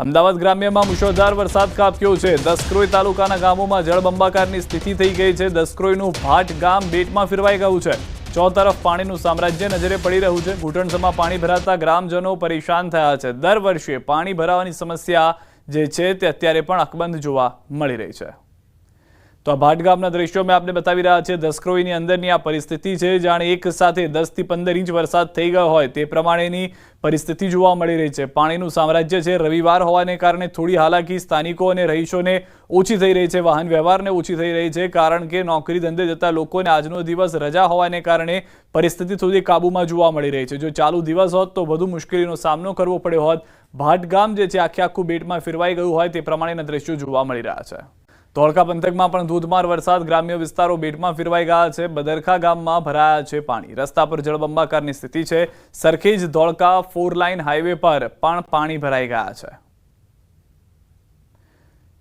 અમદાવાદ ગ્રામ્યમાં મુશળધાર વરસાદ ખાબક્યો છે। દસક્રોઈ તાલુકાના ગામોમાં જળબંબાકારની સ્થિતિ થઈ ગઈ છે। દસક્રોઈનું ભાટ ગામ બેટમાં ફેરવાઈ ગયું છે। ચોતરફ પાણીનું સામ્રાજ્ય નજરે પડી રહ્યું છે। ઘૂંટણસમાં પાણી ભરાતા ગ્રામજનો પરેશાન થયા છે। દર વર્ષે પાણી ભરાવાની સમસ્યા જે છે તે અત્યારે પણ અકબંધ જોવા મળી રહી છે। તો આ ભાટ ગામના દ્રશ્યો મેં આપને બતાવી રહ્યા છે। દસક્રોઈની અંદરની આ પરિસ્થિતિ છે, જાણે એક સાથે 10 થી 15 ઇંચ વરસાદ થઈ ગયો હોય તે પ્રમાણેની પરિસ્થિતિ જોવા મળી રહી છે। પાણીનું સામ્રાજ્ય છે। રવિવાર હોવાને કારણે થોડી હાલાકી સ્થાનિકો અને રહીશોને ઓછી થઈ રહી છે। વાહન વ્યવહારને ઓછી થઈ રહી છે, કારણ કે નોકરી ધંધે જતા લોકોને આજનો દિવસ રજા હોવાને કારણે પરિસ્થિતિ થોડી કાબૂમાં જોવા મળી રહી છે। જો ચાલુ દિવસ હોત તો વધુ મુશ્કેલીનો સામનો કરવો પડ્યો હોત। ભાટ ગામ જે છે આખું બેટમાં ફેરવાઈ ગયું હોય તે પ્રમાણેના દ્રશ્યો જોવા મળી રહ્યા છે। ધોળકા પંથકમાં પણ ધોધમાર વરસાદ, ગ્રામ્ય વિસ્તારો બેટમાં ફેરવાઈ ગયા છે। બદરખા ગામમાં ભરાયા છે પાણી, રસ્તા પર જળબંબાકારની સ્થિતિ છે। સરખેજ ધોળકા 4 લાઇન હાઈવે પર પણ પાણી ભરાઈ ગયા છે।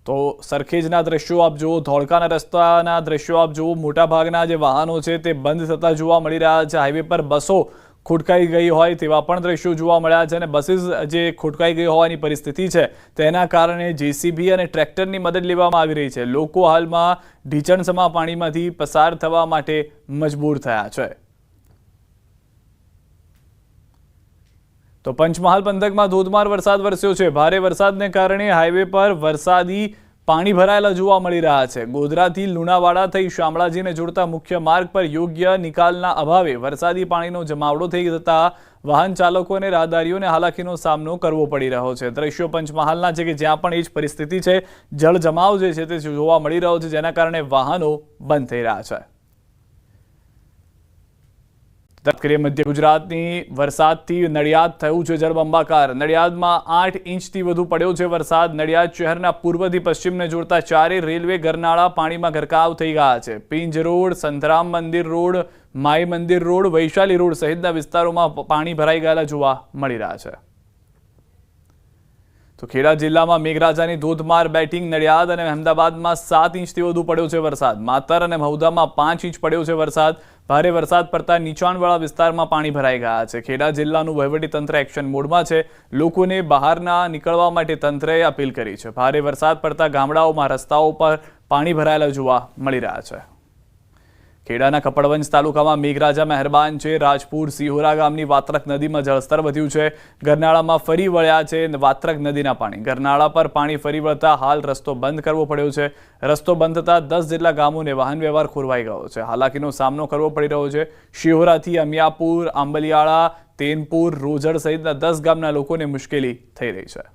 તો સરખેજના દ્રશ્યો આપ જુઓ, ધોળકાના રસ્તાના દ્રશ્યો આપ જુઓ। મોટા ભાગના જે વાહનો છે તે બંધ થતા જોવા મળી રહ્યા છે। હાઈવે પર બસો ખોટકાઈ ગઈ હોય તેવા પણ દ્રશ્યો જોવા મળ્યા છે અને બસીસ જે ખોટકાઈ ગઈ હોવાની પરિસ્થિતિ છે તેના કારણે જેસીબી અને ટ્રેક્ટરની મદદ લેવામાં આવી રહી છે। લોકો હાલમાં ઢીચણસમા પાણીમાંથી પસાર થવા માટે મજબૂર થયા છે। તો પંચમહાલ પંથકમાં ધોધમાર વરસાદ વરસ્યો છે। ભારે વરસાદને કારણે હાઈવે પર વરસાદી પાણી ભરાયેલા જોવા મળી રહ્યા છે। ગોધરાથી લુણાવાડા થઈ શામળાજીને જોડતા મુખ્ય માર્ગ પર યોગ્ય નિકાલના અભાવે વરસાદી પાણીનો જમાવડો થઈ જતા વાહન ચાલકો અને રાહદારીઓને હાલાકીનો સામનો કરવો પડી રહ્યો છે। દ્રશ્યો પંચમહાલના છે કે જ્યાં પણ એ જ પરિસ્થિતિ છે। જળ જમાવ જે છે તે જોવા મળી રહ્યો છે, જેના કારણે વાહનો બંધ થઈ રહ્યા છે। મધ્ય ગુજરાતની વરસાદથી નડિયાદ થયું છે જળબંબાકાર। નડિયાદમાં 8 ઇંચથી વધુ પડ્યો છે વરસાદ। નડિયાદ શહેરના પૂર્વથી પશ્ચિમને જોડતા 4 રેલવે ગરનાળા પાણીમાં ગરકાવ થઈ ગયા છે। પિંજ રોડ, સંતરામ મંદિર રોડ, માઈ મંદિર રોડ, વૈશાલી રોડ સહિતના વિસ્તારોમાં પાણી ભરાઈ ગયેલા જોવા મળી રહ્યા છે। તો ખેડા જિલ્લામાં મેઘરાજાની ધોધમાર બેટિંગ। નડિયાદ અને અમદાવાદમાં 7 ઇંચથી વધુ પડ્યો છે વરસાદ। માતર અને મહુધામાં 5 ઇંચ પડ્યો છે વરસાદ। ભારે વરસાદ પડતા નીચાણવાળા વિસ્તારમાં પાણી ભરાઈ ગયા છે। ખેડા જિલ્લાનું વહીવટીતંત્ર એક્શન મોડમાં છે। લોકોને બહારના નીકળવા માટે તંત્રએ અપીલ કરી છે। ભારે વરસાદ પડતા ગામડાઓમાં રસ્તાઓ પર પાણી ભરાયેલા જોવા મળી રહ્યા છે। ખેડાના કપડવંજ તાલુકામાં મેઘરાજા મહેરબાન છે। રાજપુર સિહોરા ગામની વાત્રક નદીમાં જળસ્તર વધ્યું છે। ગરનાળામાં ફરી વળ્યા છે વાત્રક નદીના પાણી। ગરનાળા પર પાણી ફરી વળતા હાલ રસ્તો બંધ કરવો પડ્યો છે। રસ્તો બંધ થતા 10 જેટલા ગામોને વાહન વ્યવહાર ખોરવાઈ ગયો છે। હાલાકીનો સામનો કરવો પડી રહ્યો છે। શિહોરાથી અમિયાપુર, આંબલિયાળા, તેનપુર, રોજડ સહિતના 10 ગામના લોકોને મુશ્કેલી થઈ રહી છે।